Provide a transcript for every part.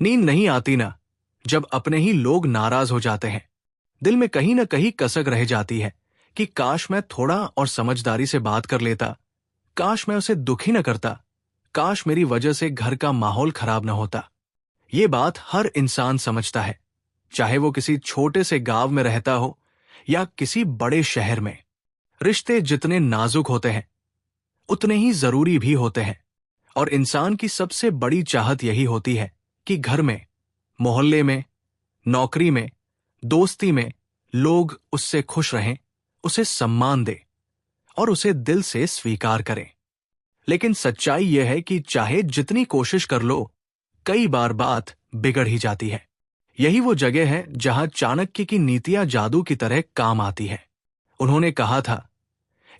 नींद नहीं आती ना, जब अपने ही लोग नाराज हो जाते हैं। दिल में कहीं ना कहीं कसक रह जाती है कि काश मैं थोड़ा और समझदारी से बात कर लेता, काश मैं उसे दुखी न करता, काश मेरी वजह से घर का माहौल खराब न होता। ये बात हर इंसान समझता है, चाहे वो किसी छोटे से गांव में रहता हो या किसी बड़े शहर में। रिश्ते जितने नाजुक होते हैं उतने ही जरूरी भी होते हैं, और इंसान की सबसे बड़ी चाहत यही होती है कि घर में, मोहल्ले में, नौकरी में, दोस्ती में लोग उससे खुश रहें, उसे सम्मान दें और उसे दिल से स्वीकार करें। लेकिन सच्चाई यह है कि चाहे जितनी कोशिश कर लो, कई बार बात बिगड़ ही जाती है। यही वो जगह है जहां चाणक्य की नीतियां जादू की तरह काम आती है। उन्होंने कहा था,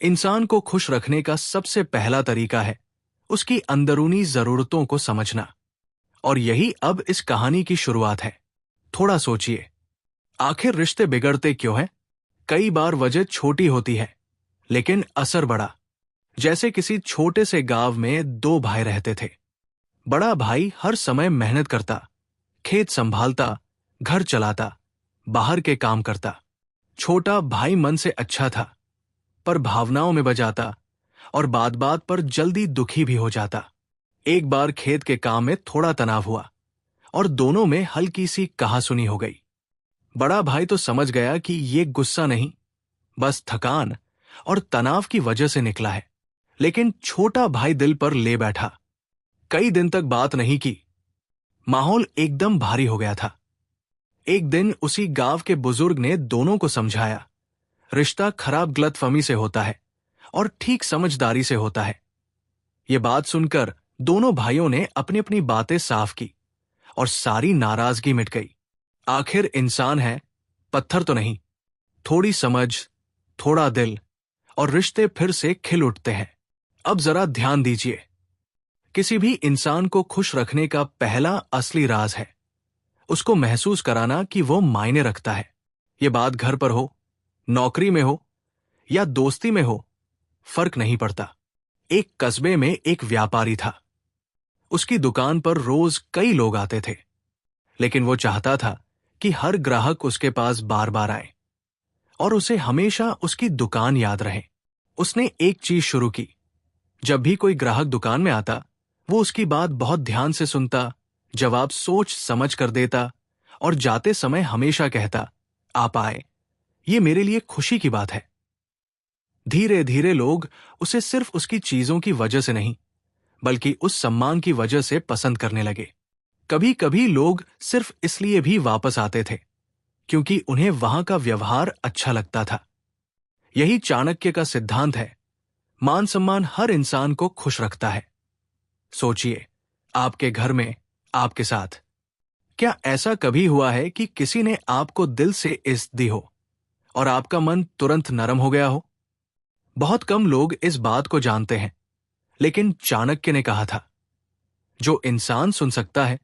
इंसान को खुश रखने का सबसे पहला तरीका है उसकी अंदरूनी जरूरतों को समझना। और यही अब इस कहानी की शुरुआत है। थोड़ा सोचिए, आखिर रिश्ते बिगड़ते क्यों हैं? कई बार वजह छोटी होती है, लेकिन असर बड़ा। जैसे किसी छोटे से गांव में दो भाई रहते थे। बड़ा भाई हर समय मेहनत करता, खेत संभालता, घर चलाता, बाहर के काम करता। छोटा भाई मन से अच्छा था, पर भावनाओं में बजाता और बात बात पर जल्दी दुखी भी हो जाता। एक बार खेत के काम में थोड़ा तनाव हुआ और दोनों में हल्की सी कहासुनी हो गई। बड़ा भाई तो समझ गया कि ये गुस्सा नहीं, बस थकान और तनाव की वजह से निकला है। लेकिन छोटा भाई दिल पर ले बैठा। कई दिन तक बात नहीं की। माहौल एकदम भारी हो गया था। एक दिन उसी गांव के बुजुर्ग ने दोनों को समझाया, रिश्ता खराब गलतफहमी से होता है और ठीक समझदारी से होता है। ये बात सुनकर दोनों भाइयों ने अपनी अपनी बातें साफ की और सारी नाराजगी मिट गई। आखिर इंसान है, पत्थर तो नहीं। थोड़ी समझ, थोड़ा दिल और रिश्ते फिर से खिल उठते हैं। अब जरा ध्यान दीजिए, किसी भी इंसान को खुश रखने का पहला असली राज है उसको महसूस कराना कि वो मायने रखता है। ये बात घर पर हो, नौकरी में हो या दोस्ती में हो, फर्क नहीं पड़ता। एक कस्बे में एक व्यापारी था। उसकी दुकान पर रोज कई लोग आते थे, लेकिन वो चाहता था कि हर ग्राहक उसके पास बार बार आए और उसे हमेशा उसकी दुकान याद रहे। उसने एक चीज शुरू की, जब भी कोई ग्राहक दुकान में आता, वो उसकी बात बहुत ध्यान से सुनता, जवाब सोच समझ कर देता और जाते समय हमेशा कहता, आप आए, ये मेरे लिए खुशी की बात है। धीरे धीरे लोग उसे सिर्फ उसकी चीजों की वजह से नहीं, बल्कि उस सम्मान की वजह से पसंद करने लगे। कभी कभी लोग सिर्फ इसलिए भी वापस आते थे क्योंकि उन्हें वहां का व्यवहार अच्छा लगता था। यही चाणक्य का सिद्धांत है, मान सम्मान हर इंसान को खुश रखता है। सोचिए, आपके घर में, आपके साथ, क्या ऐसा कभी हुआ है कि किसी ने आपको दिल से इज्जत दी हो और आपका मन तुरंत नरम हो गया हो? बहुत कम लोग इस बात को जानते हैं, लेकिन चाणक्य ने कहा था, जो इंसान सुन सकता है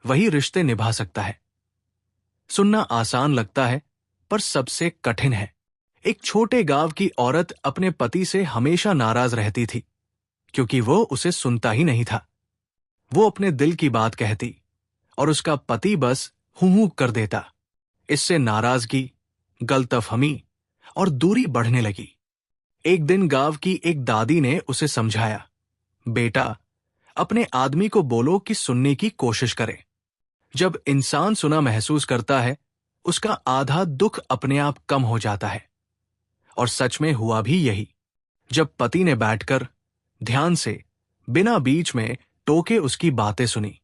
वही रिश्ते निभा सकता है। सुनना आसान लगता है, पर सबसे कठिन है। एक छोटे गांव की औरत अपने पति से हमेशा नाराज रहती थी क्योंकि वो उसे सुनता ही नहीं था। वो अपने दिल की बात कहती और उसका पति बस हूं कर देता। इससे नाराजगी, गलतफहमी और दूरी बढ़ने लगी। एक दिन गांव की एक दादी ने उसे समझाया, बेटा, अपने आदमी को बोलो कि सुनने की कोशिश करे। जब इंसान सुना महसूस करता है, उसका आधा दुख अपने आप कम हो जाता है। और सच में हुआ भी यही। जब पति ने बैठकर ध्यान से, बिना बीच में टोके उसकी बातें सुनी,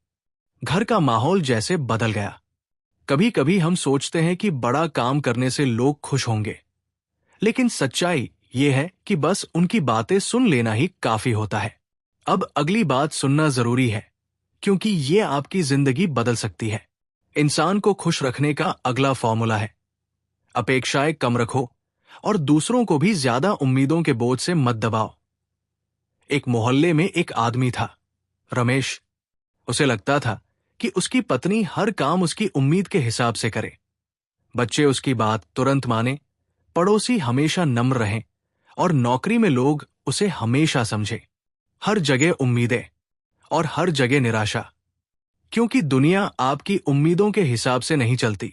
घर का माहौल जैसे बदल गया। कभी कभी हम सोचते हैं कि बड़ा काम करने से लोग खुश होंगे, लेकिन सच्चाई ये है कि बस उनकी बातें सुन लेना ही काफी होता है। अब अगली बात सुनना जरूरी है, क्योंकि ये आपकी जिंदगी बदल सकती है। इंसान को खुश रखने का अगला फॉर्मूला है, अपेक्षाएं कम रखो और दूसरों को भी ज्यादा उम्मीदों के बोझ से मत दबाओ। एक मोहल्ले में एक आदमी था, रमेश। उसे लगता था कि उसकी पत्नी हर काम उसकी उम्मीद के हिसाब से करे। बच्चे उसकी बात तुरंत माने, पड़ोसी हमेशा नम्र रहें और नौकरी में लोग उसे हमेशा समझे। हर जगह उम्मीदें और हर जगह निराशा। क्योंकि दुनिया आपकी उम्मीदों के हिसाब से नहीं चलती।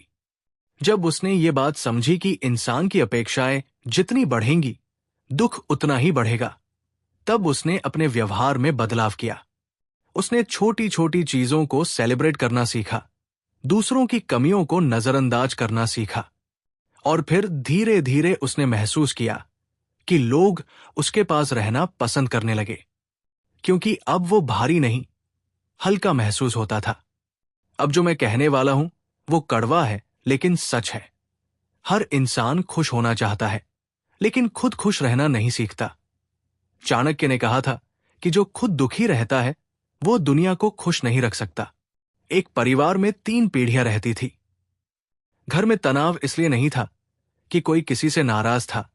जब उसने ये बात समझी कि इंसान की अपेक्षाएं जितनी बढ़ेंगी, दुख उतना ही बढ़ेगा, तब उसने अपने व्यवहार में बदलाव किया। उसने छोटी छोटी चीजों को सेलिब्रेट करना सीखा, दूसरों की कमियों को नजरअंदाज करना सीखा, और फिर धीरे धीरे उसने महसूस किया कि लोग उसके पास रहना पसंद करने लगे, क्योंकि अब वो भारी नहीं, हल्का महसूस होता था। अब जो मैं कहने वाला हूं वो कड़वा है लेकिन सच है। हर इंसान खुश होना चाहता है, लेकिन खुद खुश रहना नहीं सीखता। चाणक्य ने कहा था कि जो खुद दुखी रहता है वो दुनिया को खुश नहीं रख सकता। एक परिवार में 3 पीढ़ियां रहती थी। घर में तनाव इसलिए नहीं था कि कोई किसी से नाराज था,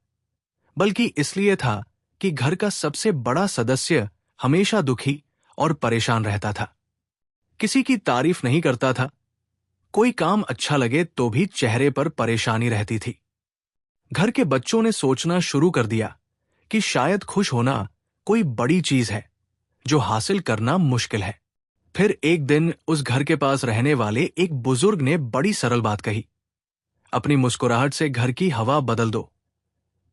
बल्कि इसलिए था कि घर का सबसे बड़ा सदस्य हमेशा दुखी और परेशान रहता था। किसी की तारीफ नहीं करता था, कोई काम अच्छा लगे तो भी चेहरे पर परेशानी रहती थी। घर के बच्चों ने सोचना शुरू कर दिया कि शायद खुश होना कोई बड़ी चीज है जो हासिल करना मुश्किल है। फिर एक दिन उस घर के पास रहने वाले एक बुजुर्ग ने बड़ी सरल बात कही, अपनी मुस्कुराहट से घर की हवा बदल दो।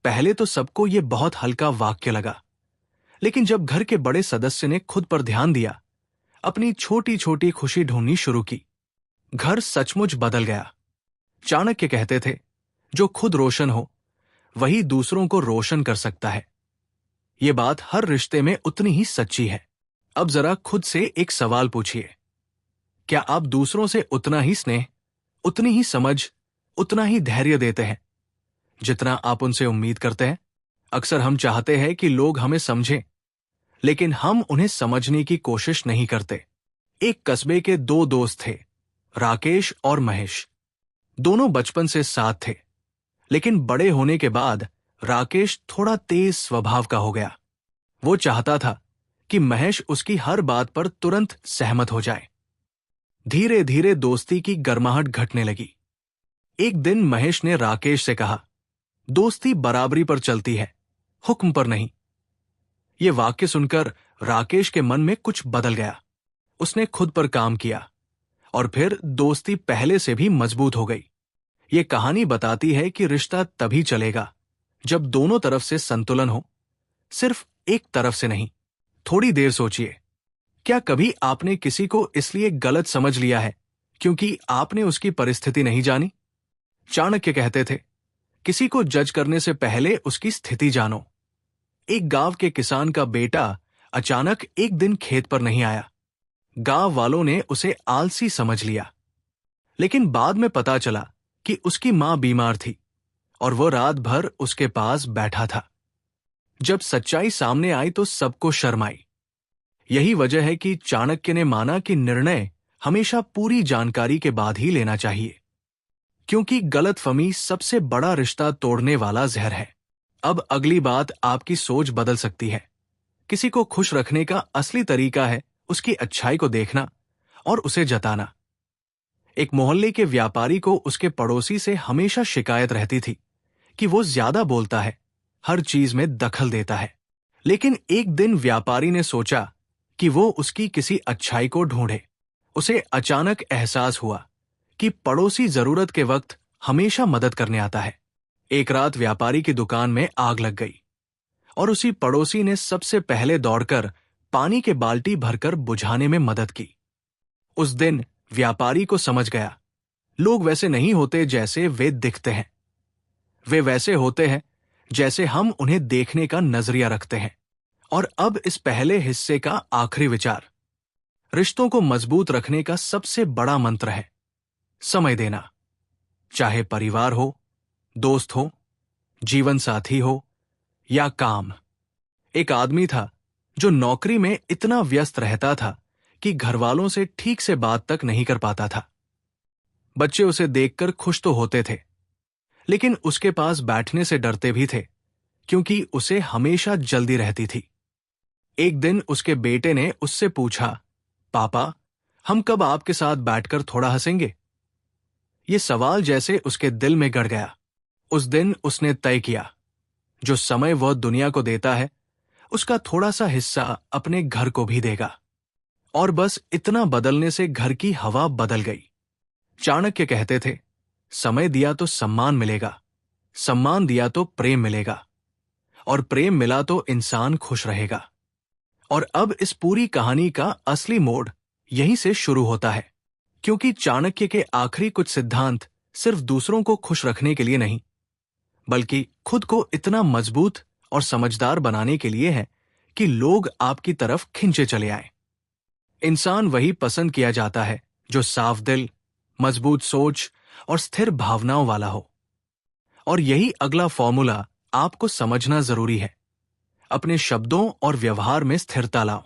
पहले तो सबको यह बहुत हल्का वाक्य लगा, लेकिन जब घर के बड़े सदस्य ने खुद पर ध्यान दिया, अपनी छोटी छोटी खुशी ढूंढनी शुरू की, घर सचमुच बदल गया। चाणक्य कहते थे, जो खुद रोशन हो वही दूसरों को रोशन कर सकता है। यह बात हर रिश्ते में उतनी ही सच्ची है। अब जरा खुद से एक सवाल पूछिए, क्या आप दूसरों से उतना ही स्नेह, उतनी ही समझ, उतना ही धैर्य देते हैं जितना आप उनसे उम्मीद करते हैं? अक्सर हम चाहते हैं कि लोग हमें समझें, लेकिन हम उन्हें समझने की कोशिश नहीं करते। एक कस्बे के 2 दोस्त थे, राकेश और महेश। दोनों बचपन से साथ थे, लेकिन बड़े होने के बाद राकेश थोड़ा तेज स्वभाव का हो गया। वो चाहता था कि महेश उसकी हर बात पर तुरंत सहमत हो जाए। धीरे धीरे दोस्ती की गर्माहट घटने लगी। एक दिन महेश ने राकेश से कहा, दोस्ती बराबरी पर चलती है, हुक्म पर नहीं। यह वाक्य सुनकर राकेश के मन में कुछ बदल गया। उसने खुद पर काम किया और फिर दोस्ती पहले से भी मजबूत हो गई। यह कहानी बताती है कि रिश्ता तभी चलेगा जब दोनों तरफ से संतुलन हो, सिर्फ एक तरफ से नहीं। थोड़ी देर सोचिए, क्या कभी आपने किसी को इसलिए गलत समझ लिया है क्योंकि आपने उसकी परिस्थिति नहीं जानी? चाणक्य कहते थे, किसी को जज करने से पहले उसकी स्थिति जानो। एक गांव के किसान का बेटा अचानक एक दिन खेत पर नहीं आया। गांव वालों ने उसे आलसी समझ लिया, लेकिन बाद में पता चला कि उसकी मां बीमार थी और वो रात भर उसके पास बैठा था। जब सच्चाई सामने आई तो सबको शर्म आई। यही वजह है कि चाणक्य ने माना कि निर्णय हमेशा पूरी जानकारी के बाद ही लेना चाहिए, क्योंकि गलतफहमी सबसे बड़ा रिश्ता तोड़ने वाला जहर है। अब अगली बात आपकी सोच बदल सकती है। किसी को खुश रखने का असली तरीका है उसकी अच्छाई को देखना और उसे जताना। एक मोहल्ले के व्यापारी को उसके पड़ोसी से हमेशा शिकायत रहती थी कि वो ज्यादा बोलता है, हर चीज में दखल देता है। लेकिन एक दिन व्यापारी ने सोचा कि वो उसकी किसी अच्छाई को ढूंढे। उसे अचानक एहसास हुआ कि पड़ोसी जरूरत के वक्त हमेशा मदद करने आता है। एक रात व्यापारी की दुकान में आग लग गई और उसी पड़ोसी ने सबसे पहले दौड़कर पानी के बाल्टी भरकर बुझाने में मदद की। उस दिन व्यापारी को समझ गया, लोग वैसे नहीं होते जैसे वे दिखते हैं, वे वैसे होते हैं जैसे हम उन्हें देखने का नजरिया रखते हैं। और अब इस पहले हिस्से का आखिरी विचार, रिश्तों को मजबूत रखने का सबसे बड़ा मंत्र है समय देना। चाहे परिवार हो, दोस्त हो, जीवन साथी हो या काम। एक आदमी था जो नौकरी में इतना व्यस्त रहता था कि घरवालों से ठीक से बात तक नहीं कर पाता था। बच्चे उसे देखकर खुश तो होते थे, लेकिन उसके पास बैठने से डरते भी थे, क्योंकि उसे हमेशा जल्दी रहती थी। एक दिन उसके बेटे ने उससे पूछा, पापा, हम कब आपके साथ बैठकर थोड़ा हंसेंगे? ये सवाल जैसे उसके दिल में गड़ गया। उस दिन उसने तय किया, जो समय वह दुनिया को देता है उसका थोड़ा सा हिस्सा अपने घर को भी देगा। और बस इतना बदलने से घर की हवा बदल गई। चाणक्य कहते थे, समय दिया तो सम्मान मिलेगा, सम्मान दिया तो प्रेम मिलेगा, और प्रेम मिला तो इंसान खुश रहेगा। और अब इस पूरी कहानी का असली मोड़ यहीं से शुरू होता है, क्योंकि चाणक्य के आखिरी कुछ सिद्धांत सिर्फ दूसरों को खुश रखने के लिए नहीं, बल्कि खुद को इतना मजबूत और समझदार बनाने के लिए है कि लोग आपकी तरफ खिंचे चले आए। इंसान वही पसंद किया जाता है जो साफ दिल, मजबूत सोच और स्थिर भावनाओं वाला हो। और यही अगला फॉर्मूला आपको समझना जरूरी है। अपने शब्दों और व्यवहार में स्थिरता लाओ।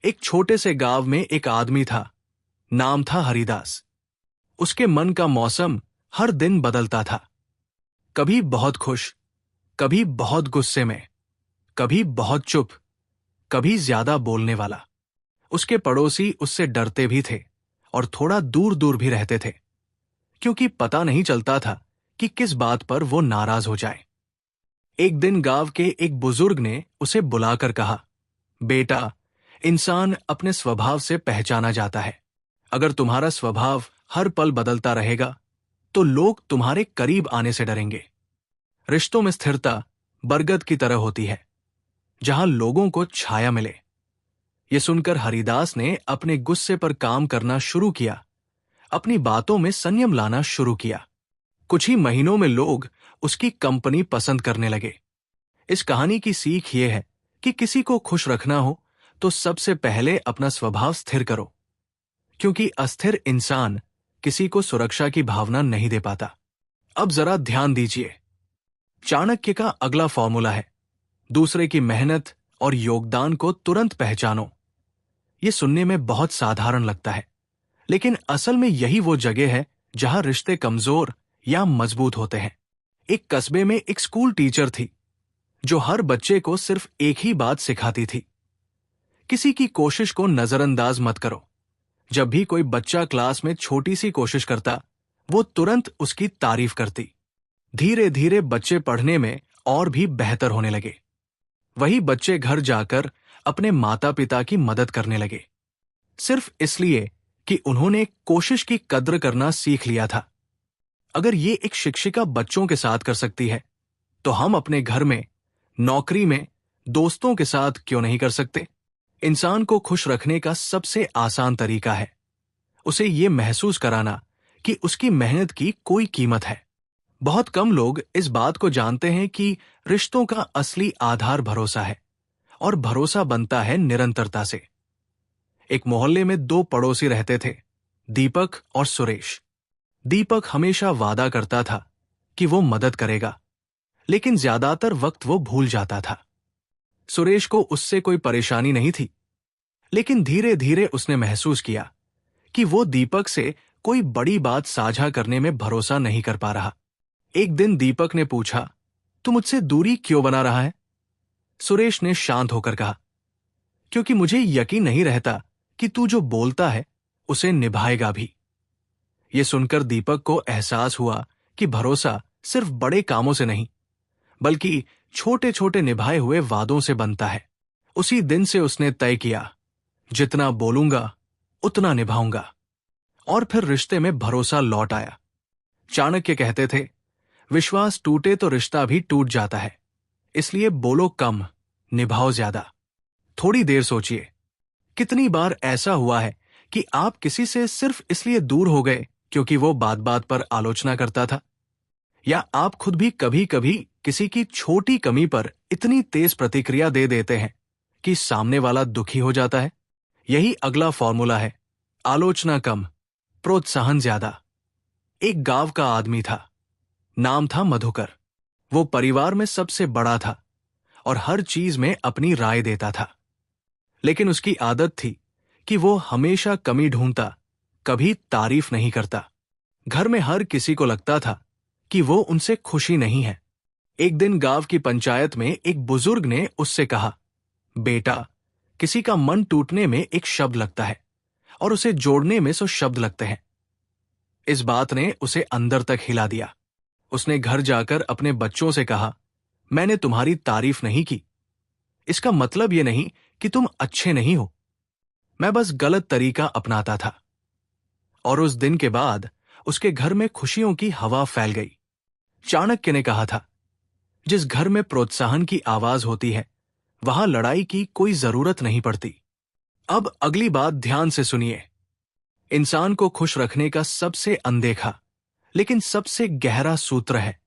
एक छोटे से गांव में एक आदमी था, नाम था हरिदास। उसके मन का मौसम हर दिन बदलता था, कभी बहुत खुश, कभी बहुत गुस्से में, कभी बहुत चुप, कभी ज्यादा बोलने वाला। उसके पड़ोसी उससे डरते भी थे और थोड़ा दूर दूर भी रहते थे, क्योंकि पता नहीं चलता था कि किस बात पर वो नाराज हो जाए। एक दिन गांव के एक बुजुर्ग ने उसे बुलाकर कहा, बेटा, इंसान अपने स्वभाव से पहचाना जाता है। अगर तुम्हारा स्वभाव हर पल बदलता रहेगा तो लोग तुम्हारे करीब आने से डरेंगे। रिश्तों में स्थिरता बरगद की तरह होती है, जहां लोगों को छाया मिले। ये सुनकर हरिदास ने अपने गुस्से पर काम करना शुरू किया, अपनी बातों में संयम लाना शुरू किया। कुछ ही महीनों में लोग उसकी कंपनी पसंद करने लगे। इस कहानी की सीख ये है कि किसी को खुश रखना हो तो सबसे पहले अपना स्वभाव स्थिर करो, क्योंकि अस्थिर इंसान किसी को सुरक्षा की भावना नहीं दे पाता। अब जरा ध्यान दीजिए। चाणक्य का अगला फॉर्मूला है, दूसरे की मेहनत और योगदान को तुरंत पहचानो। यह सुनने में बहुत साधारण लगता है, लेकिन असल में यही वो जगह है जहां रिश्ते कमजोर या मजबूत होते हैं। एक कस्बे में एक स्कूल टीचर थी जो हर बच्चे को सिर्फ एक ही बात सिखाती थी, किसी की कोशिश को नजरअंदाज मत करो। जब भी कोई बच्चा क्लास में छोटी सी कोशिश करता, वो तुरंत उसकी तारीफ करती। धीरे धीरे बच्चे पढ़ने में और भी बेहतर होने लगे। वही बच्चे घर जाकर अपने माता पिता की मदद करने लगे, सिर्फ इसलिए कि उन्होंने कोशिश की कद्र करना सीख लिया था। अगर ये एक शिक्षिका बच्चों के साथ कर सकती है, तो हम अपने घर में, नौकरी में, दोस्तों के साथ क्यों नहीं कर सकते? इंसान को खुश रखने का सबसे आसान तरीका है उसे ये महसूस कराना कि उसकी मेहनत की कोई कीमत है। बहुत कम लोग इस बात को जानते हैं कि रिश्तों का असली आधार भरोसा है, और भरोसा बनता है निरंतरता से। एक मोहल्ले में दो पड़ोसी रहते थे, दीपक और सुरेश। दीपक हमेशा वादा करता था कि वो मदद करेगा, लेकिन ज्यादातर वक्त वो भूल जाता था। सुरेश को उससे कोई परेशानी नहीं थी, लेकिन धीरे धीरे उसने महसूस किया कि वो दीपक से कोई बड़ी बात साझा करने में भरोसा नहीं कर पा रहा। एक दिन दीपक ने पूछा, तू मुझसे दूरी क्यों बना रहा है? सुरेश ने शांत होकर कहा, क्योंकि मुझे यकीन नहीं रहता कि तू जो बोलता है उसे निभाएगा भी। ये सुनकर दीपक को एहसास हुआ कि भरोसा सिर्फ बड़े कामों से नहीं, बल्कि छोटे छोटे निभाए हुए वादों से बनता है। उसी दिन से उसने तय किया, जितना बोलूंगा उतना निभाऊंगा, और फिर रिश्ते में भरोसा लौट आया। चाणक्य कहते थे, विश्वास टूटे तो रिश्ता भी टूट जाता है, इसलिए बोलो कम, निभाओ ज्यादा। थोड़ी देर सोचिए, कितनी बार ऐसा हुआ है कि आप किसी से सिर्फ इसलिए दूर हो गए क्योंकि वो बात बात पर आलोचना करता था, या आप खुद भी कभी कभी किसी की छोटी कमी पर इतनी तेज प्रतिक्रिया दे देते हैं कि सामने वाला दुखी हो जाता है। यही अगला फॉर्मूला है, आलोचना कम, प्रोत्साहन ज्यादा। एक गांव का आदमी था, नाम था मधुकर। वो परिवार में सबसे बड़ा था और हर चीज में अपनी राय देता था, लेकिन उसकी आदत थी कि वो हमेशा कमी ढूंढता, कभी तारीफ नहीं करता। घर में हर किसी को लगता था कि वो उनसे खुशी नहीं है। एक दिन गांव की पंचायत में एक बुजुर्ग ने उससे कहा, बेटा, किसी का मन टूटने में एक शब्द लगता है और उसे जोड़ने में 100 शब्द लगते हैं। इस बात ने उसे अंदर तक हिला दिया। उसने घर जाकर अपने बच्चों से कहा, मैंने तुम्हारी तारीफ नहीं की, इसका मतलब ये नहीं कि तुम अच्छे नहीं हो। मैं बस गलत तरीका अपनाता था। और उस दिन के बाद उसके घर में खुशियों की हवा फैल गई। चाणक्य ने कहा था, जिस घर में प्रोत्साहन की आवाज होती है वहां लड़ाई की कोई जरूरत नहीं पड़ती। अब अगली बात ध्यान से सुनिए। इंसान को खुश रखने का सबसे अनदेखा लेकिन सबसे गहरा सूत्र है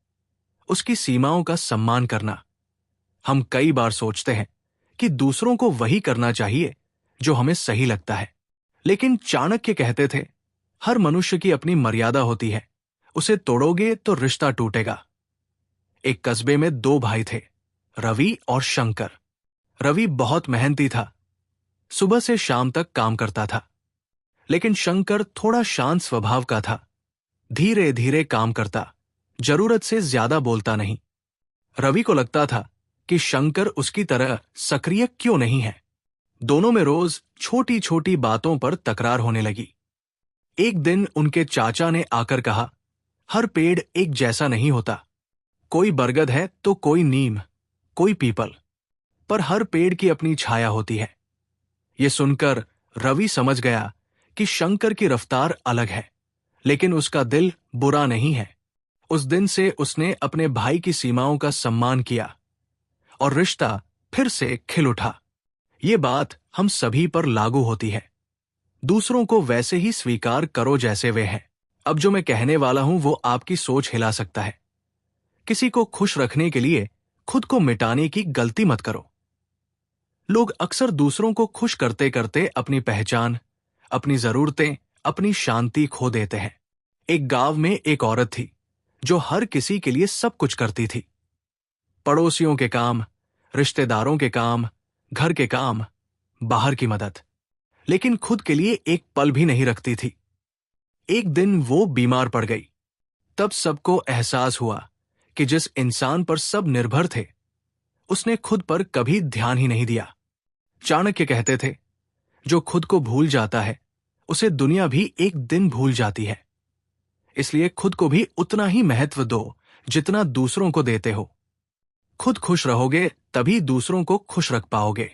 उसकी सीमाओं का सम्मान करना। हम कई बार सोचते हैं कि दूसरों को वही करना चाहिए जो हमें सही लगता है, लेकिन चाणक्य कहते थे, हर मनुष्य की अपनी मर्यादा होती है, उसे तोड़ोगे तो रिश्ता टूटेगा। एक कस्बे में दो भाई थे, रवि और शंकर। रवि बहुत मेहनती था, सुबह से शाम तक काम करता था। लेकिन शंकर थोड़ा शांत स्वभाव का था, धीरे धीरे काम करता, जरूरत से ज्यादा बोलता नहीं। रवि को लगता था कि शंकर उसकी तरह सक्रिय क्यों नहीं है। दोनों में रोज छोटी छोटी बातों पर तकरार होने लगी। एक दिन उनके चाचा ने आकर कहा, हर पेड़ एक जैसा नहीं होता, कोई बरगद है तो कोई नीम, कोई पीपल, पर हर पेड़ की अपनी छाया होती है। ये सुनकर रवि समझ गया कि शंकर की रफ्तार अलग है, लेकिन उसका दिल बुरा नहीं है। उस दिन से उसने अपने भाई की सीमाओं का सम्मान किया और रिश्ता फिर से खिल उठा। ये बात हम सभी पर लागू होती है। दूसरों को वैसे ही स्वीकार करो जैसे वे हैं। अब जो मैं कहने वाला हूं वो आपकी सोच हिला सकता है। किसी को खुश रखने के लिए खुद को मिटाने की गलती मत करो। लोग अक्सर दूसरों को खुश करते करते अपनी पहचान, अपनी जरूरतें, अपनी शांति खो देते हैं। एक गांव में एक औरत थी जो हर किसी के लिए सब कुछ करती थी। पड़ोसियों के काम, रिश्तेदारों के काम, घर के काम, बाहर की मदद, लेकिन खुद के लिए एक पल भी नहीं रखती थी। एक दिन वो बीमार पड़ गई। तब सबको एहसास हुआ कि जिस इंसान पर सब निर्भर थे उसने खुद पर कभी ध्यान ही नहीं दिया। चाणक्य कहते थे, जो खुद को भूल जाता है उसे दुनिया भी एक दिन भूल जाती है। इसलिए खुद को भी उतना ही महत्व दो जितना दूसरों को देते हो। खुद खुश रहोगे तभी दूसरों को खुश रख पाओगे।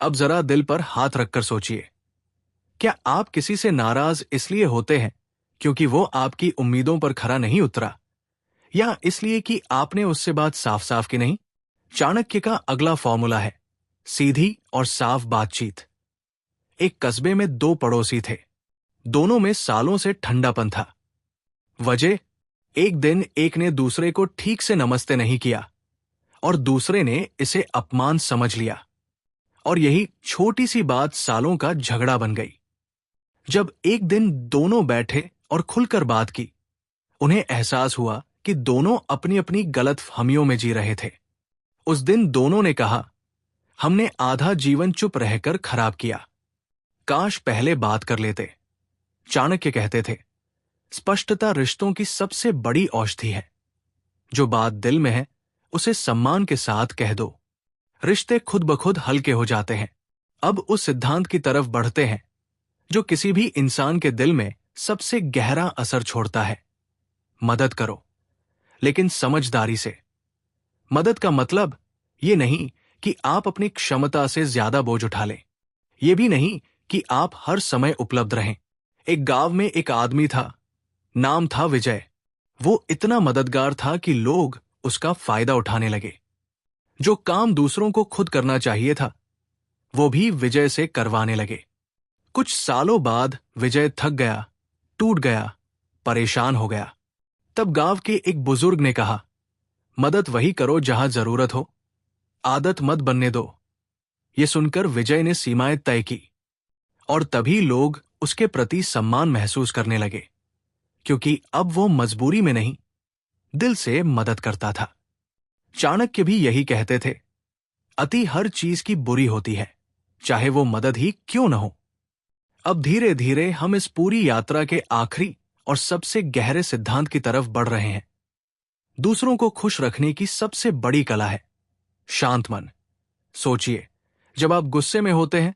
अब जरा दिल पर हाथ रखकर सोचिए, क्या आप किसी से नाराज इसलिए होते हैं क्योंकि वो आपकी उम्मीदों पर खरा नहीं उतरा, या इसलिए कि आपने उससे बात साफ साफ की नहीं? चाणक्य का अगला फॉर्मूला है सीधी और साफ बातचीत। एक कस्बे में दो पड़ोसी थे, दोनों में सालों से ठंडापन था। वजह, एक दिन एक ने दूसरे को ठीक से नमस्ते नहीं किया और दूसरे ने इसे अपमान समझ लिया, और यही छोटी सी बात सालों का झगड़ा बन गई। जब एक दिन दोनों बैठे और खुलकर बात की, उन्हें एहसास हुआ कि दोनों अपनी अपनी गलतफहमियों में जी रहे थे। उस दिन दोनों ने कहा, हमने आधा जीवन चुप रहकर खराब किया, काश पहले बात कर लेते। चाणक्य कहते थे, स्पष्टता रिश्तों की सबसे बड़ी औषधि है। जो बात दिल में है उसे सम्मान के साथ कह दो, रिश्ते खुद ब खुद हल्के हो जाते हैं। अब उस सिद्धांत की तरफ बढ़ते हैं जो किसी भी इंसान के दिल में सबसे गहरा असर छोड़ता है। मदद करो, लेकिन समझदारी से। मदद का मतलब ये नहीं कि आप अपनी क्षमता से ज्यादा बोझ उठा लें, ये भी नहीं कि आप हर समय उपलब्ध रहें। एक गांव में एक आदमी था, नाम था विजय। वो इतना मददगार था कि लोग उसका फायदा उठाने लगे। जो काम दूसरों को खुद करना चाहिए था वो भी विजय से करवाने लगे। कुछ सालों बाद विजय थक गया, टूट गया, परेशान हो गया। तब गांव के एक बुजुर्ग ने कहा, मदद वही करो जहां जरूरत हो, आदत मत बनने दो। ये सुनकर विजय ने सीमाएं तय की और तभी लोग उसके प्रति सम्मान महसूस करने लगे, क्योंकि अब वो मजबूरी में नहीं, दिल से मदद करता था। चाणक्य भी यही कहते थे, अति हर चीज की बुरी होती है, चाहे वो मदद ही क्यों न हो। अब धीरे धीरे हम इस पूरी यात्रा के आखिरी और सबसे गहरे सिद्धांत की तरफ बढ़ रहे हैं। दूसरों को खुश रखने की सबसे बड़ी कला है शांत मन। सोचिए, जब आप गुस्से में होते हैं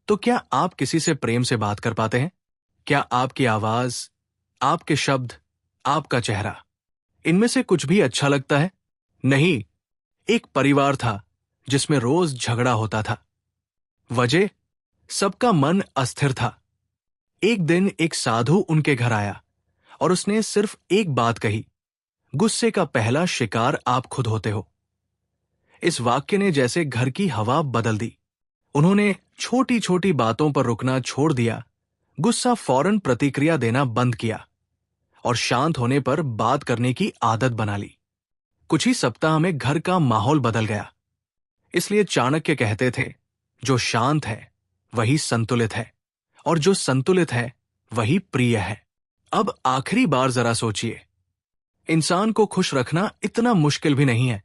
तो क्या आप किसी से प्रेम से बात कर पाते हैं? क्या आपकी आवाज, आपके शब्द, आपका चेहरा, इनमें से कुछ भी अच्छा लगता है? नहीं। एक परिवार था जिसमें रोज झगड़ा होता था। वजह, सबका मन अस्थिर था। एक दिन एक साधु उनके घर आया और उसने सिर्फ एक बात कही, गुस्से का पहला शिकार आप खुद होते हो। इस वाक्य ने जैसे घर की हवा बदल दी। उन्होंने छोटी छोटी बातों पर रुकना छोड़ दिया, गुस्सा फौरन प्रतिक्रिया देना बंद किया और शांत होने पर बात करने की आदत बना ली। कुछ ही सप्ताह में घर का माहौल बदल गया। इसलिए चाणक्य कहते थे, जो शांत है वही संतुलित है और जो संतुलित है वही प्रिय है। अब आखिरी बार जरा सोचिए, इंसान को खुश रखना इतना मुश्किल भी नहीं है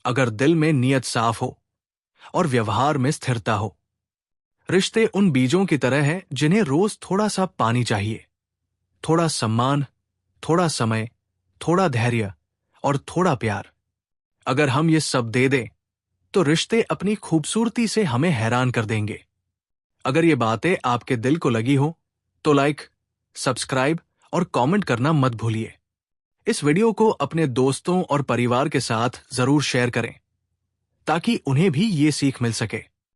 अगर दिल में नियत साफ हो और व्यवहार में स्थिरता हो। रिश्ते उन बीजों की तरह हैं जिन्हें रोज थोड़ा सा पानी चाहिए, थोड़ा सम्मान, थोड़ा समय, थोड़ा धैर्य और थोड़ा प्यार। अगर हम ये सब दे दें तो रिश्ते अपनी खूबसूरती से हमें हैरान कर देंगे। अगर ये बातें आपके दिल को लगी हो तो लाइक, सब्सक्राइब और कमेंट करना मत भूलिए। इस वीडियो को अपने दोस्तों और परिवार के साथ जरूर शेयर करें ताकि उन्हें भी ये सीख मिल सके।